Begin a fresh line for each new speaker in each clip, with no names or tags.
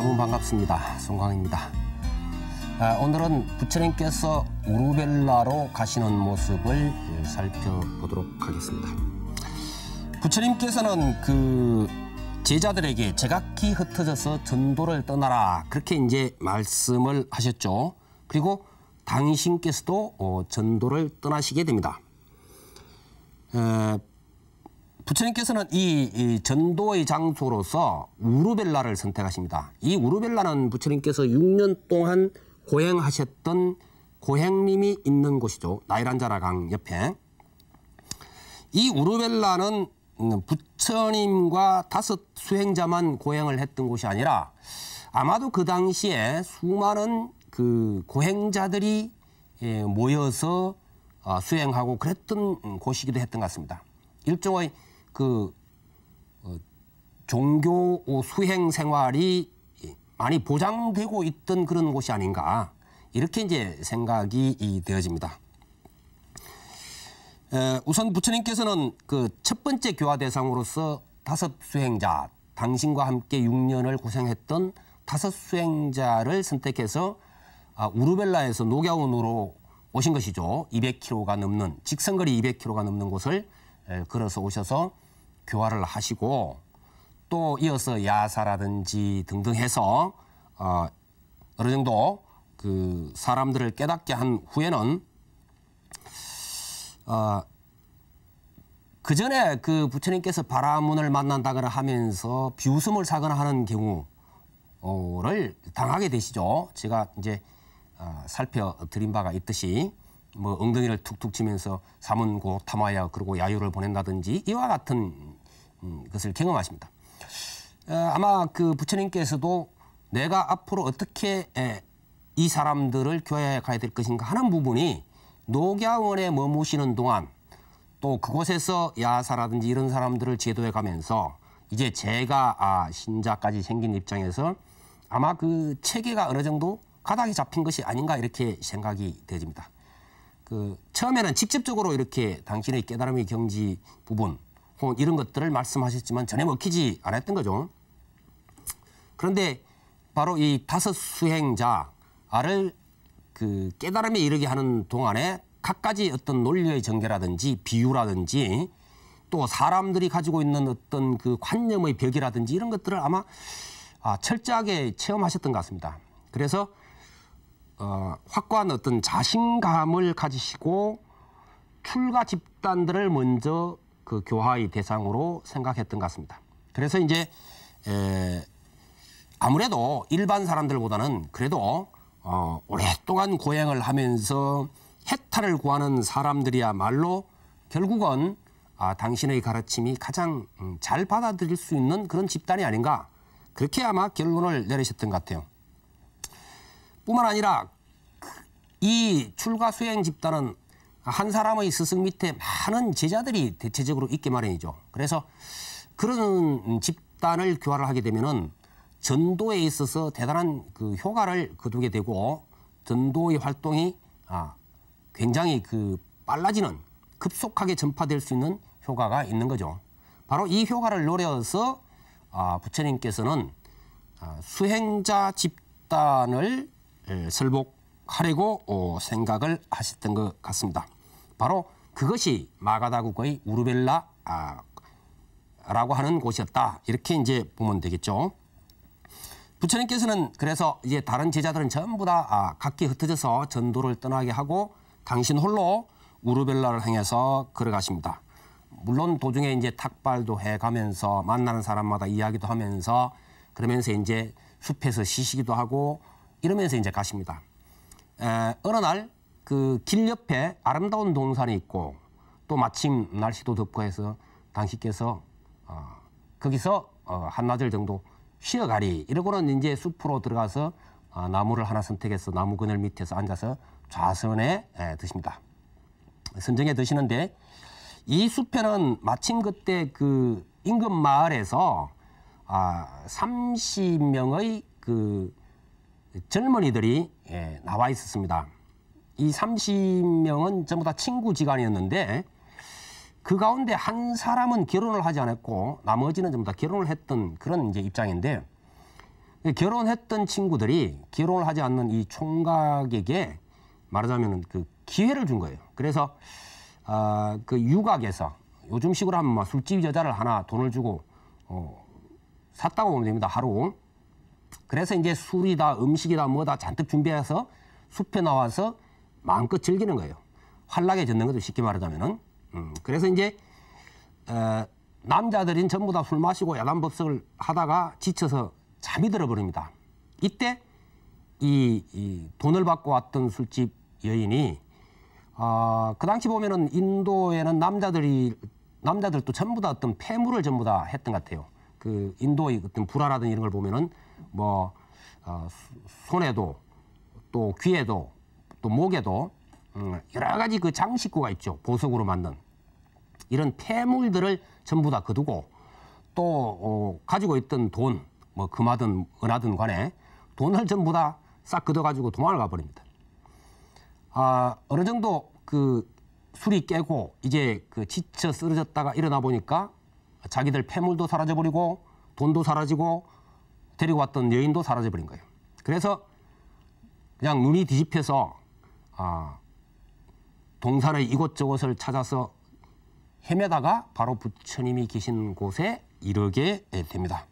여러분 반갑습니다. 송광입니다. 오늘은 부처님께서 우루벨라로 가시는 모습을 살펴보도록 하겠습니다. 부처님께서는 그 제자들에게 제각기 흩어져서 전도를 떠나라 그렇게 이제 말씀을 하셨죠. 그리고 당신께서도 전도를 떠나시게 됩니다. 부처님께서는 이 전도의 장소로서 우루벨라를 선택하십니다. 이 우루벨라는 부처님께서 6년 동안 고행하셨던 고행님이 있는 곳이죠. 나이란자라 강 옆에. 이 우루벨라는 부처님과 5 수행자만 고행을 했던 곳이 아니라 아마도 그 당시에 수많은 그 고행자들이 모여서 수행하고 그랬던 곳이기도 했던 것 같습니다. 일종의 그 종교 수행 생활이 많이 보장되고 있던 그런 곳이 아닌가 이렇게 이제 생각이 되어집니다. 우선 부처님께서는 그 첫 번째 교화 대상으로서 5 수행자, 당신과 함께 6년을 고생했던 5 수행자를 선택해서 우루벨라에서 녹야원으로 오신 것이죠. 200km가 넘는 직선거리 200km가 넘는 곳을 걸어서 오셔서 교화를 하시고 또 이어서 야사라든지 등등 해서 어느 정도 그 사람들을 깨닫게 한 후에는 그 전에 그 부처님께서 바라문을 만난다거나 하면서 비웃음을 사거나 하는 경우를 당하게 되시죠. 제가 이제 살펴드린 바가 있듯이 뭐 엉덩이를 툭툭 치면서 사문고 타마야 그러고 야유를 보낸다든지 이와 같은 것을 경험하십니다. 아마 그 부처님께서도 내가 앞으로 어떻게 이 사람들을 교화해 가야 될 것인가 하는 부분이 녹야원에 머무시는 동안 또 그곳에서 야사라든지 이런 사람들을 제도해 가면서 이제 제가 신자까지 생긴 입장에서 아마 그 체계가 어느 정도 가닥이 잡힌 것이 아닌가 이렇게 생각이 되집니다. 그 처음에는 직접적으로 이렇게 당신의 깨달음의 경지 부분 혹은 이런 것들을 말씀하셨지만 전혀 먹히지 않았던 거죠. 그런데 바로 이 5 수행자를 그 깨달음에 이르게 하는 동안에 갖가지 어떤 논리의 전개라든지 비유라든지 또 사람들이 가지고 있는 어떤 그 관념의 벽이라든지 이런 것들을 아마 철저하게 체험하셨던 것 같습니다. 그래서 확고한 어떤 자신감을 가지시고 출가 집단들을 먼저 그 교화의 대상으로 생각했던 것 같습니다. 그래서 이제 아무래도 일반 사람들보다는 그래도 오랫동안 고행을 하면서 해탈을 구하는 사람들이야말로 결국은 당신의 가르침이 가장 잘 받아들일 수 있는 그런 집단이 아닌가 그렇게 아마 결론을 내리셨던 것 같아요. 뿐만 아니라 이 출가 수행 집단은 한 사람의 스승 밑에 많은 제자들이 대체적으로 있게 마련이죠. 그래서 그런 집단을 교화를 하게 되면은 전도에 있어서 대단한 그 효과를 거두게 되고 전도의 활동이 굉장히 그 빨라지는 급속하게 전파될 수 있는 효과가 있는 거죠. 바로 이 효과를 노려서 부처님께서는 수행자 집단을 설복하려고 생각을 하셨던 것 같습니다. 바로 그것이 마가다국의 우루벨라라고 하는 곳이었다. 이렇게 이제 보면 되겠죠. 부처님께서는 그래서 이제 다른 제자들은 전부 다 각기 흩어져서 전도를 떠나게 하고 당신 홀로 우루벨라를 향해서 걸어가십니다. 물론 도중에 이제 탁발도 해가면서 만나는 사람마다 이야기도 하면서 그러면서 이제 숲에서 쉬시기도 하고 이러면서 이제 가십니다. 어느 날 그 길 옆에 아름다운 동산이 있고 또 마침 날씨도 덥고 해서 당신께서 거기서 한나절 정도 쉬어가리 이러고는 이제 숲으로 들어가서 나무를 하나 선택해서 나무 그늘 밑에서 앉아서 좌선에 드십니다. 선정에 드시는데 이 숲에는 마침 그때 그 인근 마을에서 30명의 그 젊은이들이 나와 있었습니다. 이 30명은 전부 다 친구지간이었는데 그 가운데 한 사람은 결혼을 하지 않았고 나머지는 전부 다 결혼을 했던 그런 이제 입장인데 결혼했던 친구들이 결혼을 하지 않는 이 총각에게 말하자면 그 기회를 준 거예요. 그래서 그 유곽에서 요즘식으로 하면 막 술집 여자를 하나 돈을 주고 샀다고 보면 됩니다. 하루. 그래서 이제 술이다 음식이다 뭐다 잔뜩 준비해서 숲에 나와서 마음껏 즐기는 거예요. 환락에 젖는 거죠. 쉽게 말하자면은. 그래서 이제 남자들인 전부 다 술 마시고 야단법석을 하다가 지쳐서 잠이 들어버립니다. 이때 이 돈을 받고 왔던 술집 여인이 그 당시 보면은 인도에는 남자들도 전부 다 어떤 폐물을 전부 다 했던 것 같아요. 그 인도의 어떤 불화라든 이런 걸 보면은 뭐 손에도 또 귀에도 또 목에도 여러 가지 그 장식구가 있죠. 보석으로 만든 이런 폐물들을 전부 다 거두고 또 가지고 있던 돈, 뭐 금하든 은하든 간에 돈을 전부 다 싹 걷어가지고 도망을 가버립니다. 어느 정도 그 술이 깨고 이제 그 지쳐 쓰러졌다가 일어나 보니까 자기들 폐물도 사라져버리고 돈도 사라지고 데리고 왔던 여인도 사라져버린 거예요. 그래서 그냥 눈이 뒤집혀서 동산의 이곳저곳을 찾아서 헤매다가 바로 부처님이 계신 곳에 이르게 됩니다.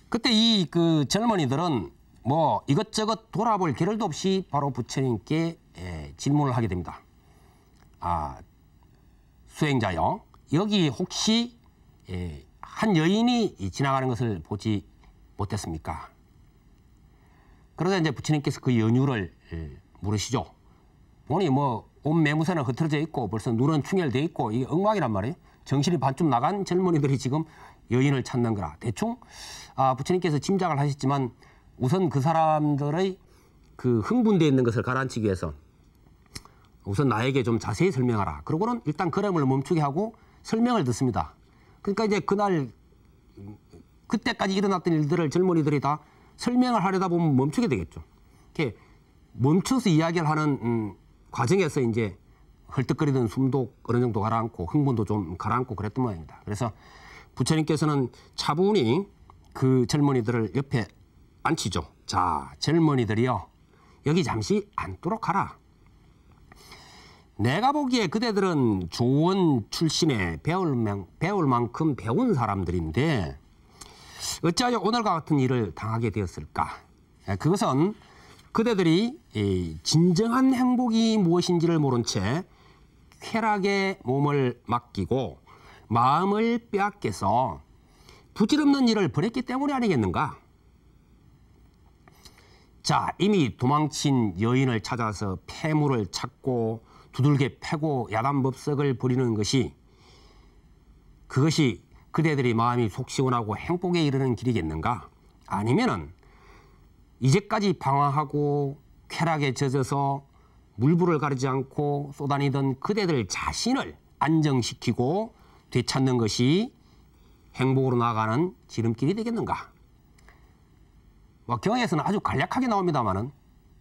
그때 이 그 젊은이들은 뭐 이것저것 돌아볼 겨를도 없이 바로 부처님께 질문을 하게 됩니다. 수행자여, 여기 혹시 한 여인이 지나가는 것을 보지 못했습니까? 그러자 이제 부처님께서 그 연유를 물으시죠. 보니 뭐 온 매무새는 흐트러져 있고 벌써 눈은 충혈돼 있고 이게 엉망이란 말이에요. 정신이 반쯤 나간 젊은이들이 지금 여인을 찾는 거라. 대충 부처님께서 짐작을 하셨지만 우선 그 사람들의 그 흥분되어 있는 것을 가라앉히기 위해서 우선 나에게 좀 자세히 설명하라. 그러고는 일단 걸음을 멈추게 하고 설명을 듣습니다. 그러니까 이제 그날 그때까지 일어났던 일들을 젊은이들이 다 설명을 하려다 보면 멈추게 되겠죠. 이렇게 멈춰서 이야기를 하는 과정에서 이제 헐떡거리던 숨도 어느 정도 가라앉고 흥분도 좀 가라앉고 그랬던 모양입니다. 그래서 부처님께서는 차분히 그 젊은이들을 옆에 앉히죠. 자, 젊은이들이여, 여기 잠시 앉도록 하라. 내가 보기에 그대들은 좋은 출신에 배울 만큼 배운 사람들인데 어찌하여 오늘과 같은 일을 당하게 되었을까? 그것은 그대들이 진정한 행복이 무엇인지를 모른 채 쾌락에 몸을 맡기고 마음을 빼앗겨서 부질없는 일을 벌였기 때문이 아니겠는가? 자, 이미 도망친 여인을 찾아서 폐물을 찾고 두들겨 패고 야단법석을 벌이는 것이 그것이 그대들이 마음이 속 시원하고 행복에 이르는 길이겠는가? 아니면은 이제까지 방황하고 쾌락에 젖어서 물불을 가리지 않고 쏘다니던 그대들 자신을 안정시키고 되찾는 것이 행복으로 나아가는 지름길이 되겠는가? 뭐 경에서는 아주 간략하게 나옵니다만은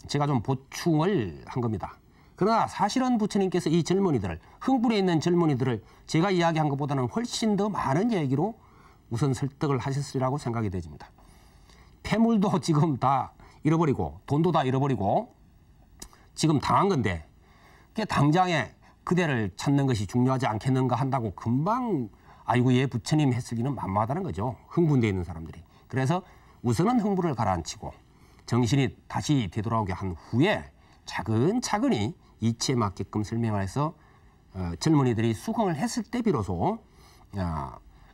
제가 좀 보충을 한 겁니다. 그러나 사실은 부처님께서 이 젊은이들을, 흥분해 있는 젊은이들을 제가 이야기한 것보다는 훨씬 더 많은 얘기로 우선 설득을 하셨으리라고 생각이 되집니다. 폐물도 지금 다 잃어버리고 돈도 다 잃어버리고 지금 당한 건데 당장에 그대를 찾는 것이 중요하지 않겠는가 한다고 금방 아이고 예 부처님 했으기는 만만하다는 거죠. 흥분되어 있는 사람들이. 그래서 우선은 흥분을 가라앉히고 정신이 다시 되돌아오게 한 후에 차근차근히 이치에 맞게끔 설명해서 젊은이들이 수긍을 했을 때 비로소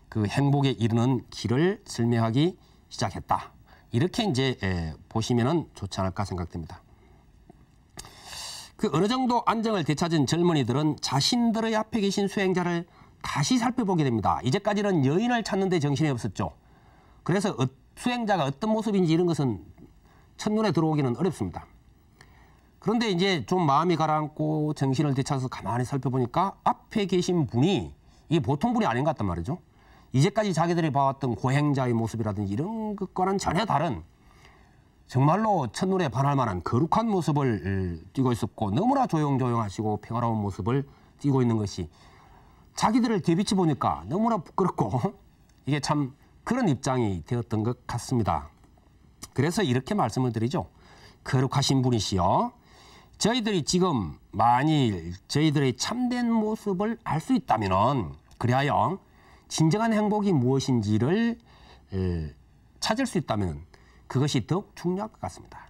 그 행복에 이르는 길을 설명하기 시작했다. 이렇게 이제 보시면은 좋지 않을까 생각됩니다. 그 어느 정도 안정을 되찾은 젊은이들은 자신들의 앞에 계신 수행자를 다시 살펴보게 됩니다. 이제까지는 여인을 찾는 데 정신이 없었죠. 그래서 수행자가 어떤 모습인지 이런 것은 첫눈에 들어오기는 어렵습니다. 그런데 이제 좀 마음이 가라앉고 정신을 되찾아서 가만히 살펴보니까 앞에 계신 분이 이게 보통 분이 아닌 것 같단 말이죠. 이제까지 자기들이 봐왔던 고행자의 모습이라든지 이런 것과는 전혀 다른 정말로 첫눈에 반할 만한 거룩한 모습을 띠고 있었고 너무나 조용조용하시고 평화로운 모습을 띠고 있는 것이 자기들을 대비치 보니까 너무나 부끄럽고 이게 참 그런 입장이 되었던 것 같습니다. 그래서 이렇게 말씀을 드리죠. 거룩하신 분이시여, 저희들이 지금 만일 저희들의 참된 모습을 알 수 있다면, 그리하여 진정한 행복이 무엇인지를 찾을 수 있다면 그것이 더욱 중요할 것 같습니다.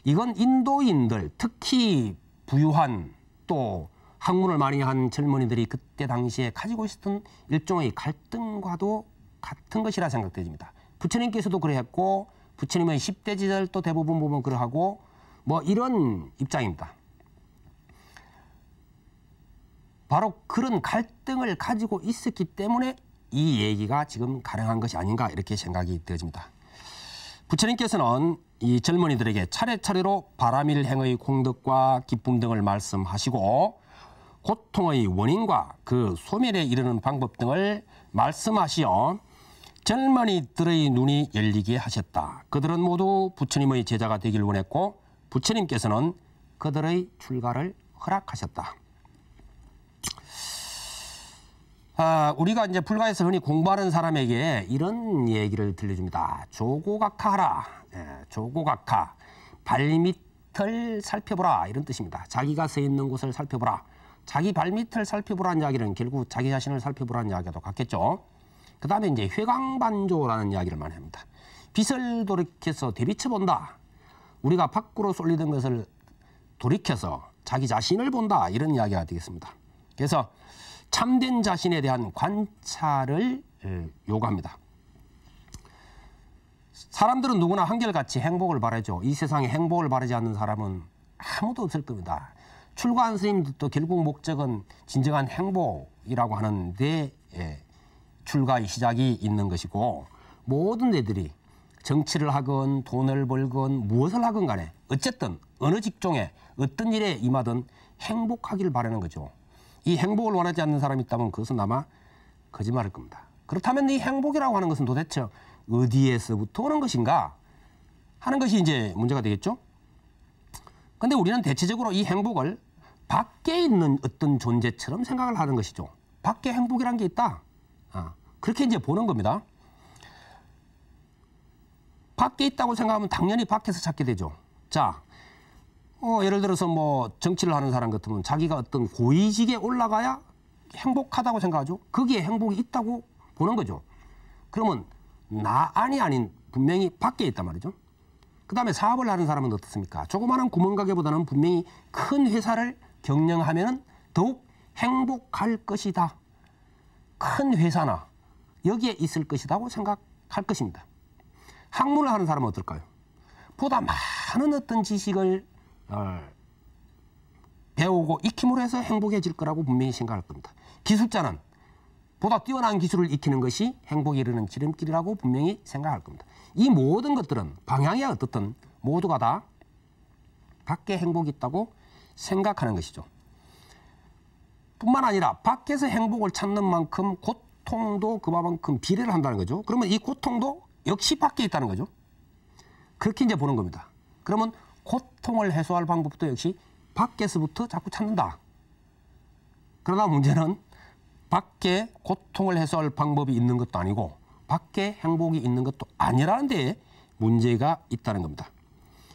이건 인도인들, 특히 부유한 또 학문을 많이 한 젊은이들이 그때 당시에 가지고 있었던 일종의 갈등과도 같은 것이라 생각됩니다. 부처님께서도 그러했고, 부처님의 10대 시절도 대부분 보면 그러하고, 뭐 이런 입장입니다. 바로 그런 갈등을 가지고 있었기 때문에 이 얘기가 지금 가능한 것이 아닌가, 이렇게 생각이 되어집니다. 부처님께서는 이 젊은이들에게 차례차례로 바라밀행의 공덕과 기쁨 등을 말씀하시고, 고통의 원인과 그 소멸에 이르는 방법 등을 말씀하시어 젊은이들의 눈이 열리게 하셨다. 그들은 모두 부처님의 제자가 되길 원했고, 부처님께서는 그들의 출가를 허락하셨다. 우리가 이제 불가에서 흔히 공부하는 사람에게 이런 얘기를 들려줍니다. 조고각하하라. 조고각하. 발밑을 살펴보라. 이런 뜻입니다. 자기가 서 있는 곳을 살펴보라. 자기 발밑을 살펴보라는 이야기는 결국 자기 자신을 살펴보라는 이야기도 같겠죠. 그 다음에 이제 회광반조라는 이야기를 많이 합니다. 빛을 돌이켜서 되비춰본다. 우리가 밖으로 쏠리던 것을 돌이켜서 자기 자신을 본다. 이런 이야기가 되겠습니다. 그래서 참된 자신에 대한 관찰을 요구합니다. 사람들은 누구나 한결같이 행복을 바라죠. 이 세상에 행복을 바라지 않는 사람은 아무도 없을 겁니다. 출가한 스님들도 결국 목적은 진정한 행복이라고 하는데 출가의 시작이 있는 것이고, 모든 데들이 정치를 하건 돈을 벌건 무엇을 하건 간에 어쨌든 어느 직종에 어떤 일에 임하든 행복하기를 바라는 거죠. 이 행복을 원하지 않는 사람이 있다면 그것은 아마 거짓말일 겁니다. 그렇다면 이 행복이라고 하는 것은 도대체 어디에서부터 오는 것인가 하는 것이 이제 문제가 되겠죠. 근데 우리는 대체적으로 이 행복을 밖에 있는 어떤 존재처럼 생각을 하는 것이죠. 밖에 행복이란 게 있다. 그렇게 이제 보는 겁니다. 밖에 있다고 생각하면 당연히 밖에서 찾게 되죠. 자, 예를 들어서 뭐 정치를 하는 사람 같으면 자기가 어떤 고위직에 올라가야 행복하다고 생각하죠. 거기에 행복이 있다고 보는 거죠. 그러면 나 안이 아닌 분명히 밖에 있단 말이죠. 그 다음에 사업을 하는 사람은 어떻습니까? 조그마한 구멍가게보다는 분명히 큰 회사를 경영하면 더욱 행복할 것이다. 큰 회사나 여기에 있을 것이라고 생각할 것입니다. 학문을 하는 사람은 어떨까요? 보다 많은 어떤 지식을 배우고 익힘으로 해서 행복해질 거라고 분명히 생각할 겁니다. 기술자는 보다 뛰어난 기술을 익히는 것이 행복에 이르는 지름길이라고 분명히 생각할 겁니다. 이 모든 것들은 방향이 어떻든 모두가 다 밖에 행복이 있다고 생각하는 것이죠. 뿐만 아니라 밖에서 행복을 찾는 만큼 고통도 그만큼 비례를 한다는 거죠. 그러면 이 고통도 역시 밖에 있다는 거죠. 그렇게 이제 보는 겁니다. 그러면 고통을 해소할 방법도 역시 밖에서부터 자꾸 찾는다. 그러나 문제는 밖에 고통을 해소할 방법이 있는 것도 아니고 밖에 행복이 있는 것도 아니라는 데에 문제가 있다는 겁니다.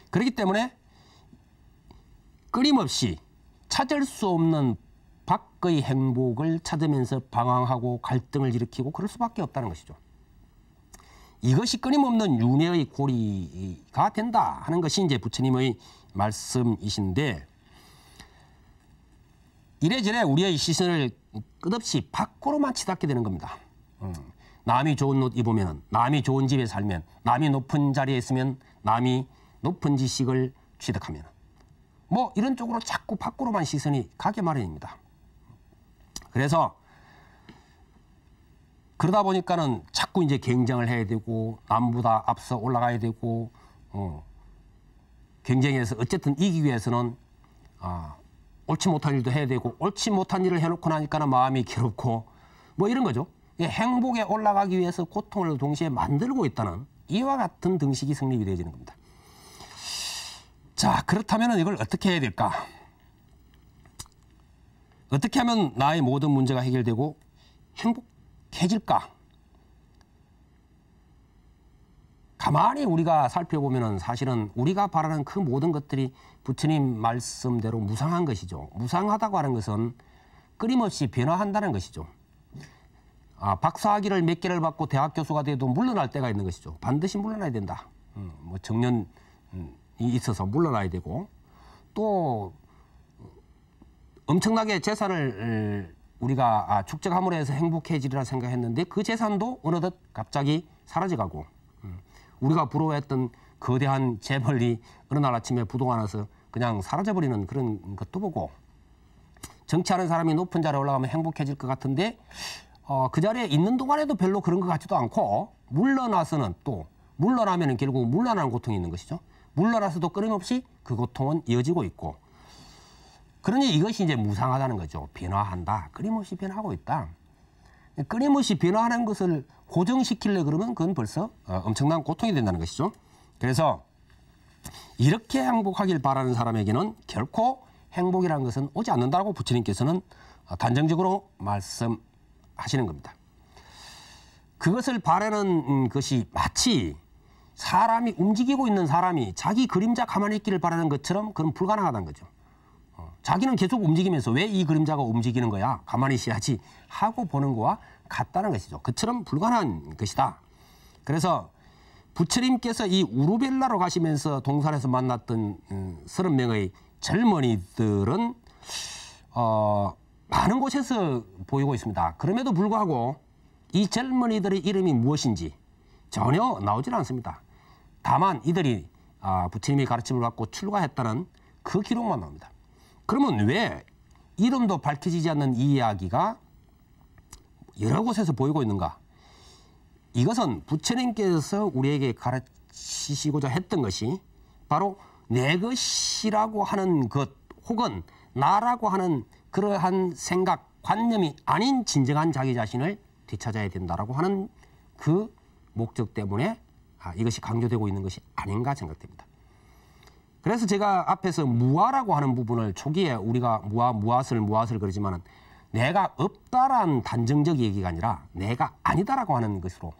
그렇기 때문에 끊임없이 찾을 수 없는 밖의 행복을 찾으면서 방황하고 갈등을 일으키고 그럴 수밖에 없다는 것이죠. 이것이 끊임없는 윤회의 고리가 된다 하는 것이 이제 부처님의 말씀이신데, 이래저래 우리의 시선을 끝없이 밖으로만 치닫게 되는 겁니다. 남이 좋은 옷 입으면, 남이 좋은 집에 살면, 남이 높은 자리에 있으면, 남이 높은 지식을 취득하면, 뭐 이런 쪽으로 자꾸 밖으로만 시선이 가게 마련입니다. 그래서 그러다 보니까는 자꾸 이제 경쟁을 해야 되고, 남보다 앞서 올라가야 되고, 경쟁에서 어쨌든 이기기 위해서는 옳지 못한 일도 해야 되고, 옳지 못한 일을 해놓고 나니까는 마음이 괴롭고, 뭐 이런 거죠. 행복에 올라가기 위해서 고통을 동시에 만들고 있다는 이와 같은 등식이 성립이 되어지는 겁니다. 자, 그렇다면 이걸 어떻게 해야 될까? 어떻게 하면 나의 모든 문제가 해결되고 행복해질까? 가만히 우리가 살펴보면은 사실은 우리가 바라는 그 모든 것들이 부처님 말씀대로 무상한 것이죠. 무상하다고 하는 것은 끊임없이 변화한다는 것이죠. 박사학위를 몇 개를 받고 대학 교수가 돼도 물러날 때가 있는 것이죠. 반드시 물러나야 된다. 뭐 정년이 있어서 물러나야 되고, 또 엄청나게 재산을 우리가 축적함으로 해서 행복해지리라 생각했는데 그 재산도 어느덧 갑자기 사라져가고, 우리가 부러워했던 거대한 재벌이 어느 날 아침에 부도가 나서 그냥 사라져버리는 그런 것도 보고, 정치하는 사람이 높은 자리에 올라가면 행복해질 것 같은데 그 자리에 있는 동안에도 별로 그런 것 같지도 않고, 물러나서는 또 물러나면 결국 물러나는 고통이 있는 것이죠. 물러나서도 끊임없이 그 고통은 이어지고 있고, 그러니 이것이 이제 무상하다는 거죠. 변화한다. 끊임없이 변화하고 있다. 끊임없이 변화하는 것을 고정시키려 그러면 그건 벌써 엄청난 고통이 된다는 것이죠. 그래서 이렇게 행복하길 바라는 사람에게는 결코 행복이라는 것은 오지 않는다고 부처님께서는 단정적으로 말씀하시는 겁니다. 그것을 바라는 것이 마치 사람이 움직이고 있는 사람이 자기 그림자 가만히 있기를 바라는 것처럼 그건 불가능하다는 거죠. 자기는 계속 움직이면서 왜 이 그림자가 움직이는 거야? 가만히 있어야지 하고 보는 거와 같다는 것이죠. 그처럼 불가능한 것이다. 그래서 부처님께서 이 우루벨라로 가시면서 동산에서 만났던 30명의 젊은이들은 많은 곳에서 보이고 있습니다. 그럼에도 불구하고 이 젊은이들의 이름이 무엇인지 전혀 나오질 않습니다. 다만 이들이 부처님의 가르침을 받고 출가했다는 그 기록만 나옵니다. 그러면 왜 이름도 밝혀지지 않는 이 이야기가 여러 곳에서 보이고 있는가? 이것은 부처님께서 우리에게 가르치시고자 했던 것이 바로 내 것이라고 하는 것 혹은 나라고 하는 그러한 생각, 관념이 아닌 진정한 자기 자신을 되찾아야 된다라고 하는 그 목적 때문에 이것이 강조되고 있는 것이 아닌가 생각됩니다. 그래서 제가 앞에서 무아라고 하는 부분을 초기에 우리가 무엇을 그러지만은 내가 없다란 단정적 얘기가 아니라 내가 아니다라고 하는 것으로,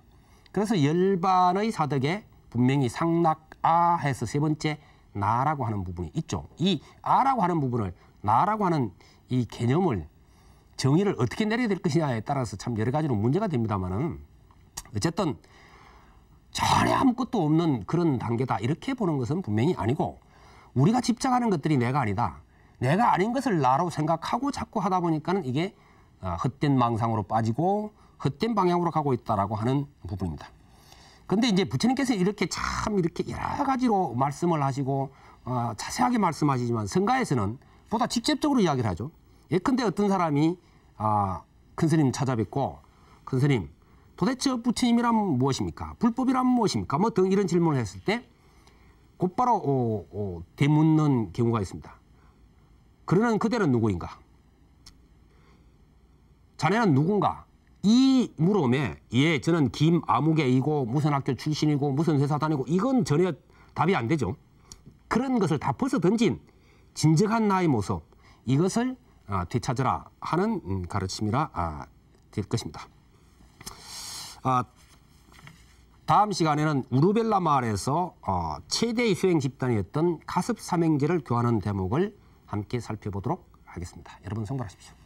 그래서 열반의 사덕에 분명히 상락아해서 세 번째 나라고 하는 부분이 있죠. 이 아라고 하는 부분을, 나라고 하는 이 개념을 정의를 어떻게 내려야 될 것이냐에 따라서 참 여러 가지로 문제가 됩니다만은, 어쨌든 전혀 아무것도 없는 그런 단계다 이렇게 보는 것은 분명히 아니고, 우리가 집착하는 것들이 내가 아니다, 내가 아닌 것을 나로 생각하고 자꾸 하다 보니까는 이게 헛된 망상으로 빠지고 헛된 방향으로 가고 있다라고 하는 부분입니다. 그런데 이제 부처님께서 이렇게 여러 가지로 말씀을 하시고 자세하게 말씀하시지만 성가에서는 보다 직접적으로 이야기를 하죠. 예컨대 어떤 사람이 큰 스님 찾아뵙고, 큰 스님 도대체 부처님이란 무엇입니까? 불법이란 무엇입니까? 뭐 등 이런 질문을 했을 때 곧바로 되묻는 경우가 있습니다. 그러는 그대는 누구인가? 자네는 누군가? 이 물음에 예, 저는 김아무개이고 무슨 학교 출신이고 무슨 회사 다니고, 이건 전혀 답이 안 되죠. 그런 것을 다 벗어던진 진정한 나의 모습, 이것을 되찾으라 하는 가르침이라 될 것입니다. 다음 시간에는 우루벨라 마을에서 최대의 수행 집단이었던 가습 삼행제를 교하는 대목을 함께 살펴보도록 하겠습니다. 여러분 성불하십시오.